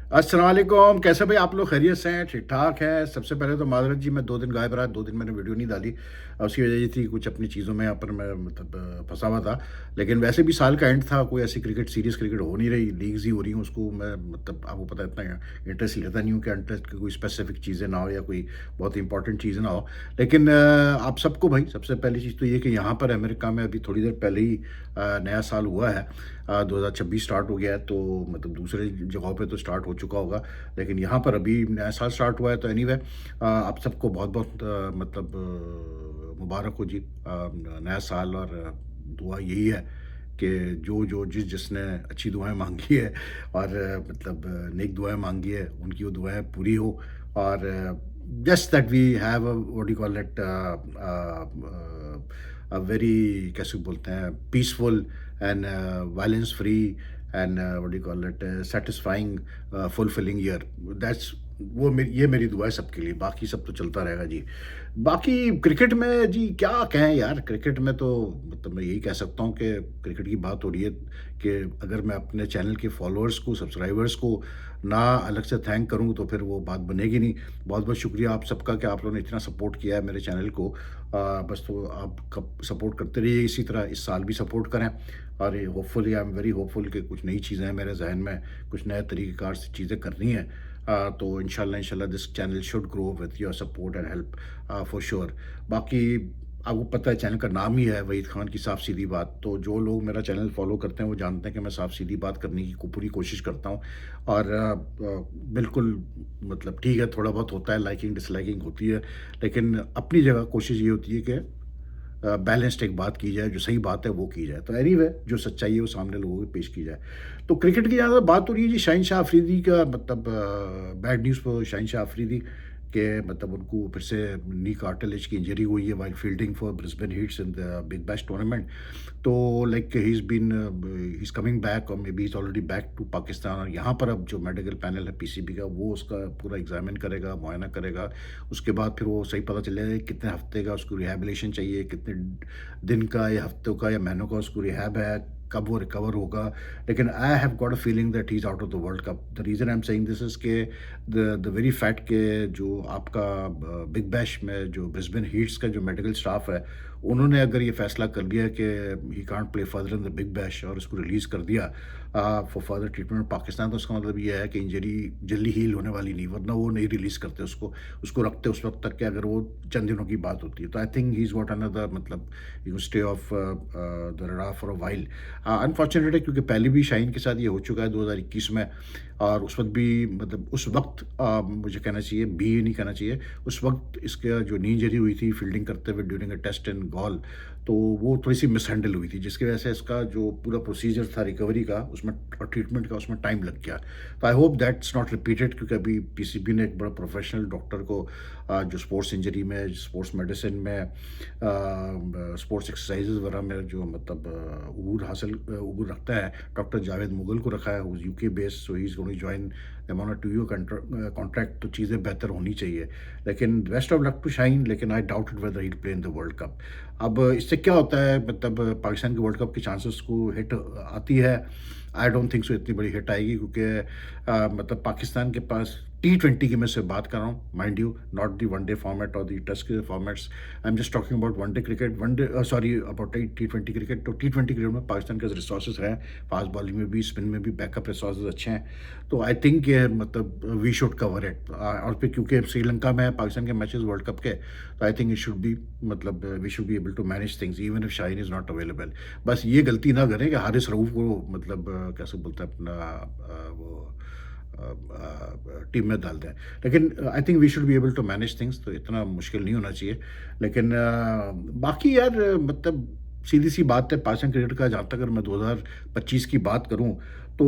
अस्सलाम वालेकुम, कैसे भाई आप लोग खैरियत से हैं? ठीक-ठाक हैं? सबसे पहले तो माज़रत जी, मैं 2 दिन गायब रहा, 2 दिन मैंने वीडियो नहीं डाली। उसकी वजह ये थी कुछ अपनी चीज़ों में यहाँ पर मैं मतलब फँसा हुआ था। लेकिन वैसे भी साल का एंड था, कोई ऐसी क्रिकेट सीरीज़ क्रिकेट हो नहीं रही, लीग्स ही हो रही हैं, उसको मैं मतलब आपको पता है इतना इंटरेस्ट लेता नहीं हूँ कि इंटरेस्ट की कोई स्पेसिफिक चीज़ें ना हो या कोई बहुत इंपॉर्टेंट चीज़ें ना हो। लेकिन आप सबको भाई सबसे पहली चीज़ तो ये कि यहाँ पर अमेरिका में अभी थोड़ी देर पहले ही नया साल हुआ है। 2026 स्टार्ट हो गया है, तो मतलब दूसरे जगहों पे तो स्टार्ट हो चुका होगा, लेकिन यहाँ पर अभी नया साल स्टार्ट हुआ है। तो एनीवे आप सबको बहुत-बहुत मतलब मुबारक हो जी, नया साल। और दुआ यही है कि जो जिसने अच्छी दुआएँ माँगी है और मतलब नेक दुआएँ माँगी है, उनकी वो दुआएँ पूरी हो। और just that we have what you call it very कैसे बोलते हैं peaceful and violence free and what do you call it satisfying fulfilling year. That's ये मेरी दुआ है सबके लिए, बाकी सब तो चलता रहेगा जी। बाकी क्रिकेट में जी क्या कहें यार, क्रिकेट में तो मतलब मैं यही कह सकता हूँ कि क्रिकेट की बात हो रही है कि अगर मैं अपने चैनल के फॉलोअर्स को, सब्सक्राइबर्स को ना अलग से थैंक करूँ तो फिर वो बात बनेगी नहीं। बहुत बहुत शुक्रिया आप सबका कि आप लोगों ने इतना सपोर्ट किया है मेरे चैनल को। बस तो आप कब सपोर्ट करते रहिए, इसी तरह इस साल भी सपोर्ट करें। और hopefully I am very hopeful कि कुछ नई चीज़ें हैं मेरे जहन में, कुछ नए तरीक़ेकार से चीज़ें करनी है। तो इंशाल्लाह this channel should grow with your support and help for sure. बाकी आपको पता है चैनल का नाम ही है वहीद खान की साफ़ सीधी बात, तो जो लोग मेरा चैनल फ़ॉलो करते हैं वो जानते हैं कि मैं साफ़ सीधी बात करने की पूरी कोशिश करता हूँ। और बिल्कुल मतलब ठीक है, थोड़ा बहुत होता है, लाइकिंग डिसलाइकिंग होती है, लेकिन अपनी जगह कोशिश ये होती है कि बैलेंस्ड एक बात की जाए, जो सही बात है वो की जाए। तो एनीवे जो सच्चाई है वो सामने लोगों के पेश की जाए। तो क्रिकेट की जहाँ तक बात हो रही है जी, शाहीन शाह अफरीदी का मतलब bad news for Shaheen Shah Afridi के मतलब उनको फिर से नी कार्टिलेज की इंजरी हुई है while fielding for Brisbane Heats in the Big Bash tournament. तो like he is coming back और maybe is already back to Pakistan. और यहाँ पर अब जो मेडिकल पैनल है पीसीबी का, वो उसका पूरा एग्ज़ामिन करेगा, मुआयना करेगा। उसके बाद फिर वो सही पता चलेगा कि कितने हफ़्ते का उसको रिहैबिलिटेशन चाहिए, कितने दिन का या हफ़्तों का या महीनों का उसको रिहैब है, कब वो रिकवर होगा। लेकिन I have got a feeling that he is out of the world cup. The reason I am saying this is के द वेरी फैक्ट के जो आपका बिग बैश में जो ब्रिस्बेन हीट्स का जो मेडिकल स्टाफ है, उन्होंने अगर ये फैसला कर लिया कि he can't play further in the Big bash और उसको रिलीज़ कर दिया फॉर फर्दर ट्रीटमेंट पाकिस्तान, तो उसका मतलब ये है कि इंजरी जल्दी हील होने वाली नहीं, वरना वो नहीं रिलीज़ करते उसको, उसको रखते उस वक्त तक कि अगर वो चंद दिनों की बात होती है। तो I think he is got another मतलब you stay off the radar for a while. Unfortunate है क्योंकि पहले भी शाहीन के साथ ये हो चुका है 2021 में। और उस वक्त भी मतलब उस वक्त मुझे कहना चाहिए भी नहीं कहना चाहिए, उस वक्त इसका जो नी इंजरी हुई थी फील्डिंग करते हुए during a test in Galle, तो वो थोड़ी-सी मिसहैंडल हुई थी, जिसकी वजह से इसका जो पूरा प्रोसीजर था रिकवरी का उसमें और ट्रीटमेंट का उसमें टाइम लग गया। तो I hope that's not repeated, क्योंकि अभी पीसीबी ने एक बड़ा प्रोफेशनल डॉक्टर को जो स्पोर्ट्स इंजरी में, स्पोर्ट्स मेडिसिन में, स्पोर्ट्स एक्सरसाइज़ेज़ वगैरह में जो मतलब उबूर रखता है, डॉक्टर जावेद मुगल को रखा है, who is UK based, so he is going to join them on a 2 year contract. तो चीज़ें बेहतर होनी चाहिए। लेकिन best of luck to Shaheen, लेकिन I doubted whether he will play in the world Cup. अब इससे क्या होता है, मतलब पाकिस्तान के वर्ल्ड कप के चांसेस को हिट आती है। आई डोंट थिंक सो इतनी बड़ी हिट आएगी, क्योंकि मतलब पाकिस्तान के पास टी20 की मैं सिर्फ बात कर रहा हूँ, mind you, not the one day format और दी टेस्ट के formats. I am just talking about one day cricket, one day sorry about T20 cricket. तो टी20 क्रिकेट में पाकिस्तान के रिसोर्सेज हैं, फास्ट बॉलिंग में भी, स्पिन में भी बैकअप रिसोर्सेज अच्छे हैं। तो आई थिंक ये मतलब वी शुड कवर इट। और फिर क्योंकि श्रीलंका में है पाकिस्तान के मैचेस वर्ल्ड कप के, तो I think it should be मतलब we should be able to manage things even if Shaheen is not available. बस ये गलती ना करें कि हारिस रऊफ को मतलब कैसे बोलते हैं अपना वो टीम में डाल दें। लेकिन I think we should be able to manage things, तो इतना मुश्किल नहीं होना चाहिए। लेकिन बाकी यार मतलब सीधी सी बात है पाकिस्तान क्रिकेट का, जहाँ तक अगर मैं 2025 की बात करूँ तो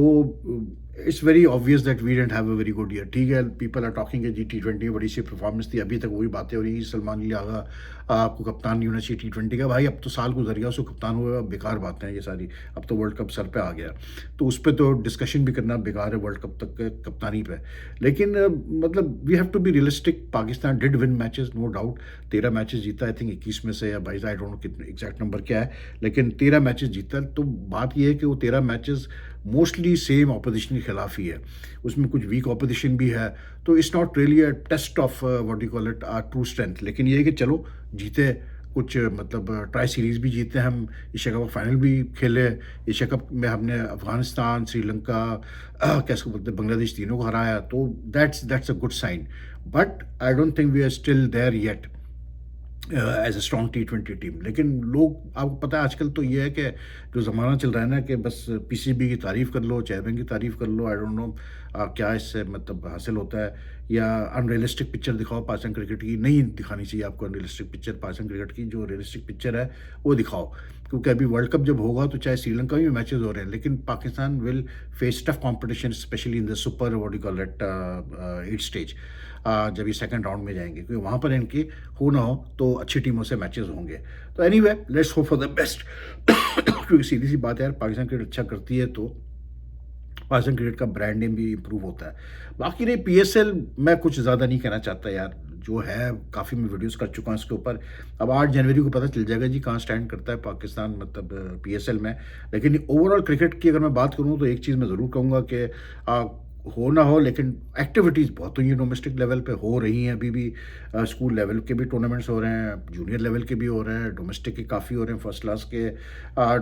it's very obvious that we didn't have a very good year. ठीक है, पीपल आर टॉकिंग है जी टी20 में बड़ी सी परफॉर्मेंस थी, अभी तक वही बातें हो रही हैं, सलमान अली आगा आपको कप्तान नहीं होना चाहिए टी20 का। भाई अब तो साल गुजर गया, उसको कप्तान हुआ, अब बेकार बातें हैं ये सारी। अब तो वर्ल्ड कप सर पे आ गया, तो उस पे तो डिस्कशन भी करना बेकार है वर्ल्ड कप तक के कप्तानी पे। लेकिन मतलब we have to be realistic. Pakistan did win matches, no doubt. 13 matches जीता, आई थिंक 21 में से या 22, आई डोंट नो कितने एग्जैक्ट नंबर क्या है, लेकिन 13 मैचेस जीता। तो बात ये है कि वो 13 मैचेस मोस्टली सेम ऑपोजिशन के खिलाफ ही है, उसमें कुछ वीक ऑपोजिशन भी है, तो it's not really a test of what you call it true strength. लेकिन ये है कि चलो जीते, कुछ मतलब ट्राई सीरीज़ भी जीते हम, एशिया कप फाइनल भी खेले, एशिया कप में हमने अफ़गानिस्तान, श्रीलंका क्या इसको बोलते हैं, बांग्लादेश तीनों को हराया, तो that's a good sign. But I don't think we are still there yet as a strong T20 team. लेकिन लोग, आपको पता है आजकल तो ये है कि जो ज़माना चल रहा है ना, कि बस पीसीबी की तारीफ़ कर लो, चेयरमैन की तारीफ़ कर लो, आई डोंट नो क्या इससे मतलब हासिल होता है, या अनरियलिस्टिक पिक्चर दिखाओ पाकिस्तान क्रिकेट की। नहीं दिखानी चाहिए आपको अनरियलिस्टिक पिक्चर पाकिस्तान क्रिकेट की, जो रियलिस्टिक पिक्चर है वो दिखाओ। क्योंकि अभी वर्ल्ड कप जब होगा तो चाहे श्रीलंका में मैचेस हो रहे हैं, लेकिन Pakistan will face tough competition, specially in the super what you call it 8 stage, जब ये सेकंड राउंड में जाएंगे, क्योंकि वहाँ पर इनकी हो ना हो तो अच्छी टीमों से मैचेस होंगे। तो anyway, let's hope for the best. क्योंकि सीधी सी बात है यार, पाकिस्तान क्रिकेट अच्छा करती है तो पाकिस्तान क्रिकेट का ब्रांड नेम भी इम्प्रूव होता है। बाकी रही पीएसएल, मैं कुछ ज़्यादा नहीं कहना चाहता यार, जो है काफ़ी मैं वीडियोस कर चुका हूँ इसके ऊपर। अब 8 जनवरी को पता चल जाएगा जी कहाँ स्टैंड करता है पाकिस्तान, मतलब पीएसएल में। लेकिन ओवरऑल क्रिकेट की अगर मैं बात करूँ तो एक चीज़ मैं ज़रूर कहूँगा कि हो ना हो, लेकिन एक्टिविटीज़ बहुत हुई हैं, डोमेस्टिक लेवल पे हो रही हैं अभी भी। स्कूल लेवल के भी टूर्नामेंट्स हो रहे हैं, जूनियर लेवल के भी हो रहे हैं, डोमेस्टिक के काफ़ी हो रहे हैं, फर्स्ट क्लास के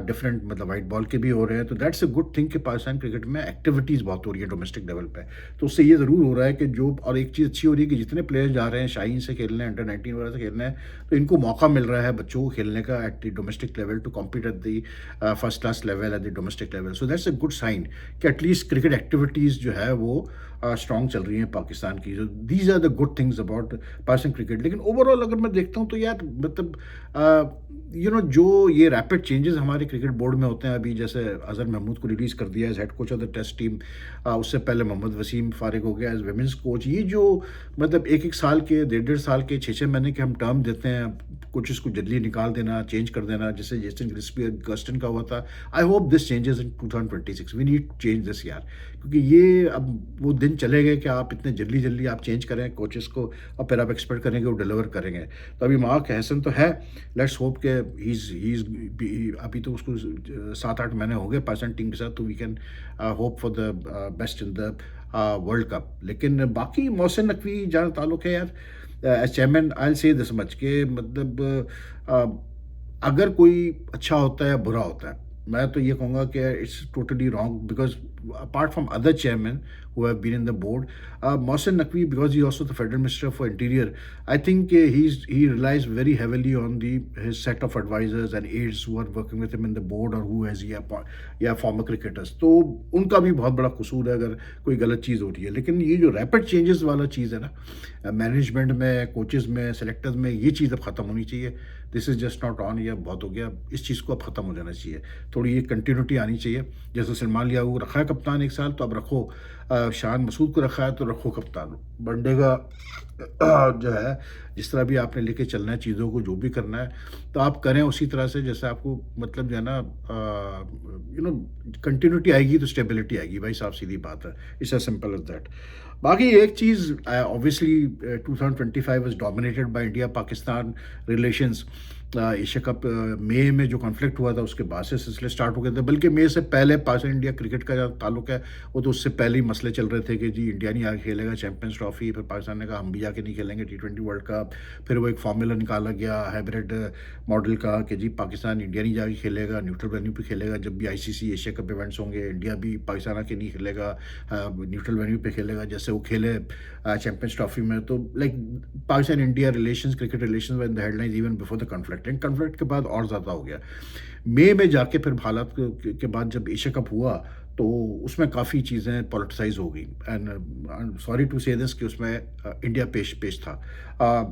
डिफरेंट मतलब वाइट बॉल के भी हो रहे हैं। तो दैट्स अ गुड थिंग कि पाकिस्तान क्रिकेट में एक्टिविटीज़ बहुत हो रही है डोमेस्टिक लेवल पे। तो उससे ये ज़रूर हो रहा है कि जो, और एक चीज़ अच्छी हो रही है कि जितने प्लेयर्स जा रहे हैं शाहीन से खेलने, अंडर 19 वगैरह से खेलने हैं, तो इनको मौका मिल रहा है बच्चों को खेलने का at the domestic level, to compete at the first class level, at the domestic level. So that's a good sign कि एटलीस्ट क्रिकेट एक्टिविटीज़ जो है वो स्ट्रॉन्ग चल रही हैं पाकिस्तान की। जो these are the good things about Pakistan cricket. लेकिन ओवरऑल अगर मैं देखता हूँ तो यार मतलब जो ये रैपिड चेंजेस हमारे क्रिकेट बोर्ड में होते हैं अभी, जैसे अजहर महमूद को रिलीज़ कर दिया as head coach of the test team, उससे पहले मोहम्मद वसीम फारिग हो गया एज वेमेंस कोच। ये जो मतलब एक एक साल के, डेढ़ डेढ़ साल के, छः छः महीने के हम टर्म देते हैं, कोचेस को जल्दी निकाल देना, चेंज कर देना, जैसे जेसन गिल्स्पी गस्टन का हुआ था। I hope this changes in 2026। We need change this यार, क्योंकि ये अब वो दिन चले गए कि आप इतने जल्दी जल्दी आप चेंज करें कोचेस को और फिर आप एक्सपेक्ट करेंगे वो डिलीवर करेंगे। तो अभी मार्क हैसन तो है, लेट्स होप के ही अभी तो उसको 7-8 महीने हो गए पाकिस्तान टीम के साथ, तो we can hope for the best in the world cup. लेकिन बाकी मोहसिन नकवी जहाँ ताल्लुक है यार, as chairman I will say this much के मतलब अगर कोई अच्छा होता है या बुरा होता है, मैं तो ये कहूँगा कि it's totally wrong, because apart from other chairman who have been in the board, Mohsen Naqvi, because he is also the federal minister for interior, I think he relies very heavily on his set of advisors and aides who are working with him in the board, or who has या former cricketers। तो उनका भी बहुत बड़ा कसूर है अगर कोई गलत चीज़ हो रही है। लेकिन ये जो रैपिड चेंजेस वाला चीज़ है ना, मैनेजमेंट में, कोचेज़ में, सेलेक्टर्स में, ये चीज़ अब ख़त्म होनी चाहिए। This is just not on, या बहुत हो गया, इस चीज़ को अब ख़त्म हो जाना चाहिए। थोड़ी ये कंटिन्यूटी आनी चाहिए। जैसे सलमान लिया को रखा है कप्तान एक साल, तो अब रखो। शान मसूद को रखा है तो रखो कप्तान। वनडे का जो है, जिस तरह भी आपने लेके चलना है चीज़ों को, जो भी करना है तो आप करें उसी तरह से, जैसे आपको मतलब जो है ना कंटिन्यूटी आएगी तो स्टेबिलिटी आएगी भाई साहब, सीधी बात है। It's as simple as that. बाकी एक चीज़, obviously 2025 was dominated by India Pakistan relations. Asia Cup मई में जो कॉन्फ्लिक्ट हुआ था उसके बाद से सिलसिले स्टार्ट हो गए थे, बल्कि मई से पहले पाकिस्तान इंडिया क्रिकेट का जो ताल्लुक है वो तो उससे पहले ही मसले चल रहे थे कि जी इंडिया नहीं आके खेलेगा चैंपियंस ट्रॉफी। फिर पाकिस्तान ने कहा हम भी जाके नहीं खेलेंगे T20 वर्ल्ड कप। फिर वो एक फार्मूला निकाला गया हाइब्रिड मॉडल का कि जी पाकिस्तान इंडिया नहीं जाके खेलेगा, न्यूट्रल वेन्यू पे खेलेगा। जब भी ICC एशिया कप इवेंट्स होंगे, इंडिया भी पाकिस्तान आके नहीं खेलेगा, न्यूट्रल वेन्यू पे खेलेगा, जैसे वो खेले चैंपियंस ट्रॉफी में। तो like Pakistan India relations, cricket relations were in the headlines even before the conflict. And conflict के बाद और ज़्यादा हो गया मई में जाके। फिर हालात के बाद जब एशिया कप हुआ तो उसमें काफ़ी चीज़ें पॉलिटिसाइज हो गई। एंड सॉरी टू से दिस कि उसमें इंडिया पेश था।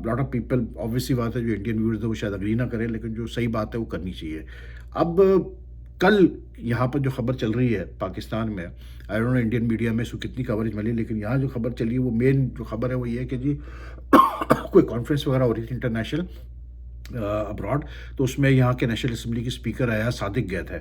लॉट ऑफ पीपल, ऑब्वियसली बात है, जो इंडियन व्यूअर्स है वो शायद अग्री ना करें, लेकिन जो सही बात है वो करनी चाहिए। अब कल यहाँ पर जो खबर चल रही है पाकिस्तान में, आई डोंट नो इंडियन मीडिया में इसको कितनी कवरेज मिली, लेकिन यहाँ जो खबर चली है वो मेन जो खबर है वो ये है कि जी कोई कॉन्फ्रेंस वगैरह हो रही थी इंटरनेशनल अब्रॉड, तो उसमें यहाँ के नेशनल असम्बली के स्पीकर अयाज सादिक गए थे।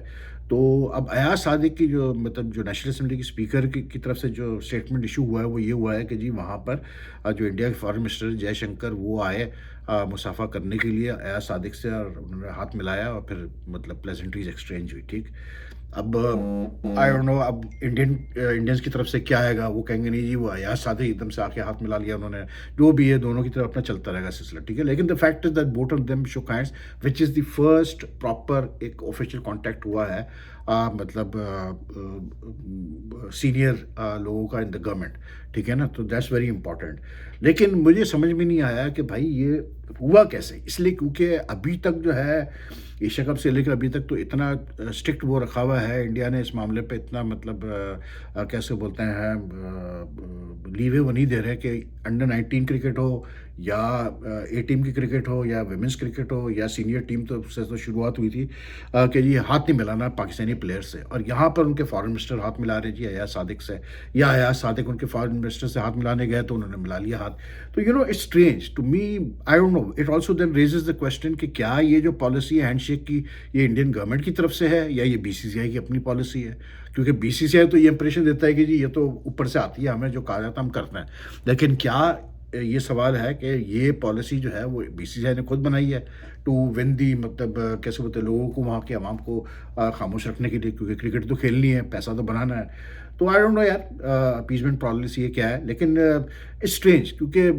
तो अब अयाज सादिक की जो मतलब जो नेशनल असम्बली के स्पीकर की तरफ से जो स्टेटमेंट इशू हुआ है वो ये हुआ है कि जी वहाँ पर जो इंडिया के फॉरेन मिनिस्टर जयशंकर वो आए मुसाफा करने के लिए अयाज सादिक से, और उन्होंने हाथ मिलाया और फिर मतलब प्लेजेंट्रीज एक्सचेंज हुई। ठीक, अब आई डोंट नो अब इंडियंस की तरफ से क्या आएगा, वो कहेंगे नहीं जी वो अयाज सादे एकदम से आके हाथ मिला लिया उन्होंने, जो भी है दोनों की तरफ अपना चलता रहेगा सिलसिला, ठीक है। लेकिन the fact is that both of them shook hands, which is the first proper एक ऑफिशियल कॉन्टैक्ट हुआ है मतलब सीनियर लोगों का इन द गवर्नमेंट, ठीक है ना, तो दैट्स वेरी इंपॉर्टेंट। लेकिन मुझे समझ में नहीं आया कि भाई ये हुआ कैसे, इसलिए क्योंकि अभी तक जो है एशिया कप से लेकर अभी तक तो इतना स्ट्रिक्ट वो रखा हुआ है इंडिया ने इस मामले पे, इतना मतलब कैसे बोलते हैं लीवे वो नहीं दे रहे कि अंडर 19 क्रिकेट हो या ए टीम की क्रिकेट हो या वुमेंस क्रिकेट हो या सीनियर टीम तो से तो शुरुआत हुई थी कि ये हाथ नहीं मिलाना पाकिस्तानी प्लेयर से, और यहाँ पर उनके फॉरेन मिनिस्टर हाथ मिला रहे जी अयाज सादिक से, या अयाज सादिक उनके फॉरेन मिनिस्टर से हाथ मिलाने गए तो उन्होंने मिला लिया हाथ। तो you know it's strange to me, I don't know, it also then raises the question कि क्या ये जो पॉलिसी है हैंडशेक की ये इंडियन गवर्नमेंट की तरफ से है या ये बीसीसीआई की अपनी पॉलिसी है, क्योंकि बीसीसीआई तो ये इंप्रेशन देता है कि जी ये तो ऊपर से आती है, हमें जो कहा जाता है हम करते हैं, लेकिन क्या ये सवाल है कि ये पॉलिसी जो है वो बीसीसीआई ने खुद बनाई है टू विन दी, मतलब कैसे बोलते हैं लोगों को, वहाँ के आवाम को खामोश रखने के लिए, क्योंकि क्रिकेट तो खेलनी है, पैसा तो बनाना है। तो आई डोंट नो यार अपीजमेंट पॉलिसी ये क्या है, लेकिन इट्स स्ट्रेंज, क्योंकि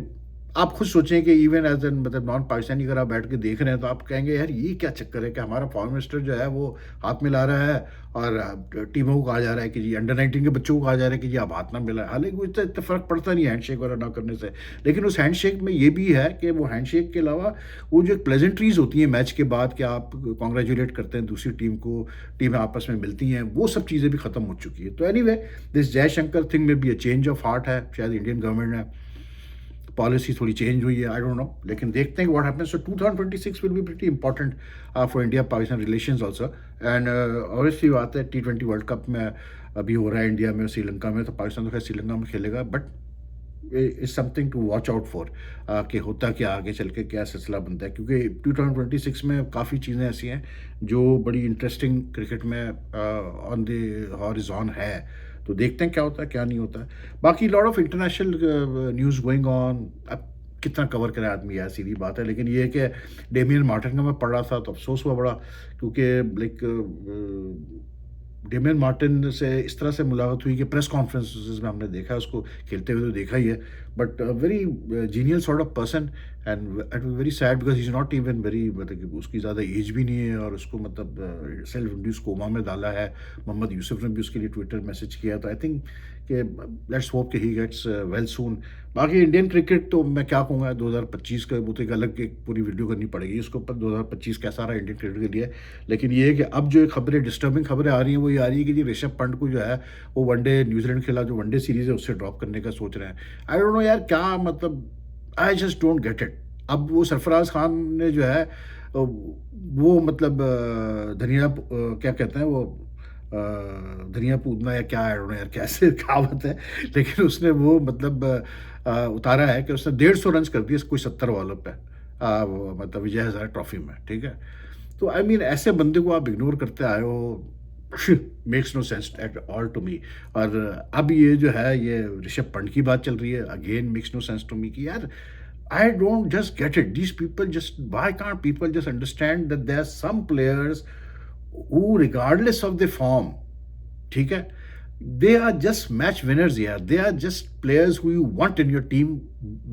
आप खुद सोचें कि इवन एज एन मतलब नॉन पाकिस्तानी अगर आप बैठ के देख रहे हैं तो आप कहेंगे यार ये क्या चक्कर है कि हमारा फॉरेन मिनिस्टर जो है वो हाथ मिला रहा है और टीमों को कहा जा रहा है कि जी अंडर 19 के बच्चों को कहा जा रहा है कि जी आप हाथ ना मिलाएं, हालांकि वो इतना इतना फ़र्क पड़ता नहीं है हैंडशेक वगैरह ना करने से। लेकिन उस हैंडशेक में ये भी है कि वो हैंडशेक के अलावा वो जो एक प्लेजेंट्रीज होती हैं मैच के बाद कि आप कॉन्ग्रेचुलेट करते हैं दूसरी टीम को, टीमें आपस में मिलती हैं, वो सब चीज़ें भी ख़त्म हो चुकी है। तो any way this Jaishankar thing में भी अ चेंज ऑफ हार्ट है, शायद इंडियन गवर्नमेंट ने पॉलिसी थोड़ी चेंज हुई है, आई डोंट नो, लेकिन देखते हैं what happens. So 2026 will be pretty important for India Pakistan relations also, and obviously बात है T20 वर्ल्ड कप में अभी हो रहा है इंडिया में श्रीलंका में, तो पाकिस्तान तो खैर श्रीलंका में खेलेगा, but is something to watch out for कि होता क्या आगे चल के क्या सिलसिला बनता है, क्योंकि 2026 में काफ़ी चीज़ें ऐसी हैं जो बड़ी इंटरेस्टिंग क्रिकेट में ऑन द हॉरिजॉन है। तो देखते हैं क्या होता है क्या नहीं होता है। बाकी lot of international news going on, अब कितना कवर करे आदमी यार, सीधी बात है, लेकिन ये है कि डेमियन मार्टिन का मैं पढ़ रहा था तो अफसोस हुआ बड़ा, क्योंकि लाइक डेमियन मार्टिन से इस तरह से मुलाकात हुई कि प्रेस कॉन्फ्रेंसेस में हमने देखा है उसको खेलते हुए, तो देखा ही है, but very genial sort of person, and it was very sad because he is not even very, मतलब कि उसकी ज़्यादा एज भी नहीं है और उसको मतलब सेल्फ इंड्यूस कोमा में डाला है। मोहम्मद यूसुफ ने भी उसके लिए ट्विटर मैसेज किया, तो आई थिंक कि लेट्स होप कि ही गेट्स वेल सून। बाकी इंडियन क्रिकेट तो मैं क्या कहूँगा 2025 का वो तो एक अलग एक पूरी वीडियो करनी पड़ेगी इसके ऊपर, 2025 कैसा रहा इंडियन क्रिकेट के लिए। लेकिन ये है कि अब जो खबरें डिस्टर्बिंग खबरें आ रही हैं वो ये आ रही है कि जी ऋषभ पंत को जो है वो वनडे न्यूजीलैंड के खिलाफ जो वनडे सीरीज़ है उससे ड्रॉप करने का सोच रहे हैं। आई डोंट नो यार क्या मतलब, I just don't get it. अब वो सरफराज खान ने जो है वो मतलब क्या कहते हैं वो धनिया पूतना या क्या, आई डोंट नो यार कैसे कहावत है, लेकिन उसने वो मतलब उतारा है कि उसने 150 रन कर दिए कोई 70 बॉलों पे, वो मतलब विजय हज़ारे ट्रॉफी में, ठीक है। तो आई मीन ऐसे बंदे को आप इग्नोर करते आए हो, makes no sense at all to me. और अब ये जो है ये ऋषभ पंत की बात चल रही है, again makes no sense to me कि यार I don't just get it. These people just, why can't people just understand that there are some players who, regardless of the form, ठीक है, they are just match winners here. They are just players who you want in your team,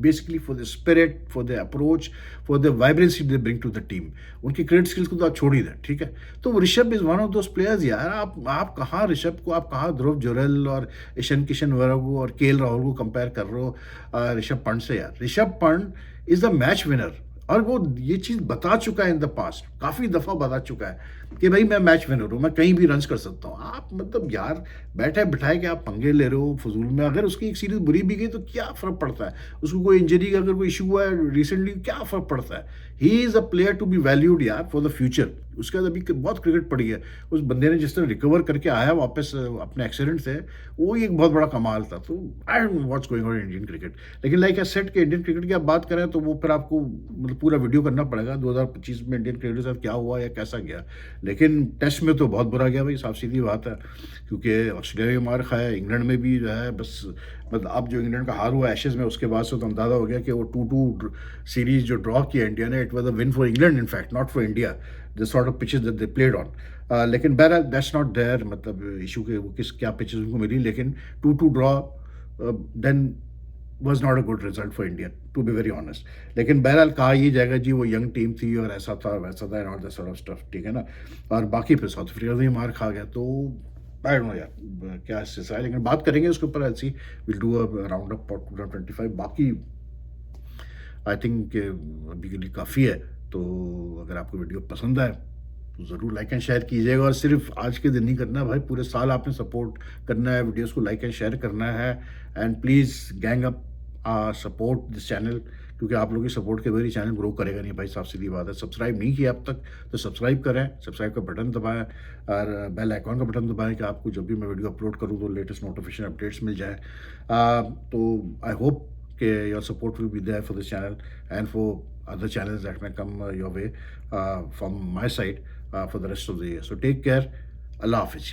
basically for the spirit, for the approach, for the vibrancy they bring to the team. उनकी cricket skills को तो आप छोड़ ही दें, ठीक है। तो Rishabh is one of those players यार। आप कहाँ ऋषभ को, आप कहाँ ध्रुव जुरैल और ईशान किशन वगैरह को और केएल राहुल को कंपेयर कर रहे हो ऋषभ पंत से यार। Rishabh Pant is the match winner, और वो ये चीज़ बता चुका है इन द पास्ट, काफ़ी दफ़ा बता चुका है कि भाई मैं मैच विनर हूँ, मैं कहीं भी रन्स कर सकता हूँ। आप मतलब यार बैठे बिठाए के आप पंगे ले रहे हो फजूल में। अगर उसकी एक सीरीज बुरी भी गई तो क्या फ़र्क पड़ता है, उसको कोई इंजरी का अगर कोई इशू हुआ है रिसेंटली, क्या फ़र्क पड़ता है। He is a player to be valued यार फॉर द फ्यूचर। उसके बाद अभी बहुत क्रिकेट पड़ी है, उस बंदे ने जिस तरह रिकवर करके आया वापस अपने एक्सीडेंट से, वो एक बहुत बड़ा कमाल था। तो आई don't know what's going on in Indian cricket, लेकिन लाइक आई सेड कि इंडियन क्रिकेट की आप बात करें तो वो फिर आपको मतलब पूरा वीडियो करना पड़ेगा 2025 में इंडियन क्रिकेट के साथ क्या हुआ या कैसा गया। लेकिन टेस्ट में तो बहुत बुरा गया भाई, साफ सीधी बात है, क्योंकि ऑस्ट्रेलिया में मार खाया, इंग्लैंड में भी जो है बस मतलब अब जो इंग्लैंड का हार हुआ एशेज़ में उसके बाद से तो अंदाज़ा हो गया कि वो 2-2 सीरीज़ जो ड्रॉ किया इंडिया ने, it was a win for England in fact, not for India. The sort of pitches that they played on. लेकिन बहरहाल दैट्स नॉट देयर, मतलब इशू के वो किस क्या पिचेस उनको मिली, लेकिन 2-2 draw then was not a good result for India, to be very honest. लेकिन बहरहाल कहा ये जाएगा जी वो यंग टीम थी और ऐसा था वैसा था and all that sort of stuff, ठीक है ना। और बाकी फिर साउथ अफ्रीका से ही मार खा गया, तो आई डोंट नो यार क्या सिलसिला है, लेकिन बात करेंगे उसके ऊपर। ऐसी will do a round up 2025। बाकी आई थिंक अभी के लिए काफ़ी है। तो अगर आपको वीडियो पसंद आए तो ज़रूर लाइक एंड शेयर कीजिएगा, और सिर्फ आज के दिन नहीं करना भाई, पूरे साल आपने सपोर्ट करना है, वीडियोस को लाइक एंड शेयर करना है। And please gang up support this channel, क्योंकि आप लोगों की सपोर्ट के बगैर ये चैनल ग्रो करेगा नहीं भाई साहब, सीधी बात है। सब्सक्राइब नहीं किया अब तक तो सब्सक्राइब करें, सब्सक्राइब का बटन दबाएं और बेल आइकॉन का बटन दबाएं कि आपको जब भी मैं वीडियो अपलोड करूँ तो लेटेस्ट नोटिफिकेशन अपडेट्स मिल जाए। तो I hope your support will be there for this channel and for other channels that may come your way from my side for the rest of the year. So take care. Allah Hafiz.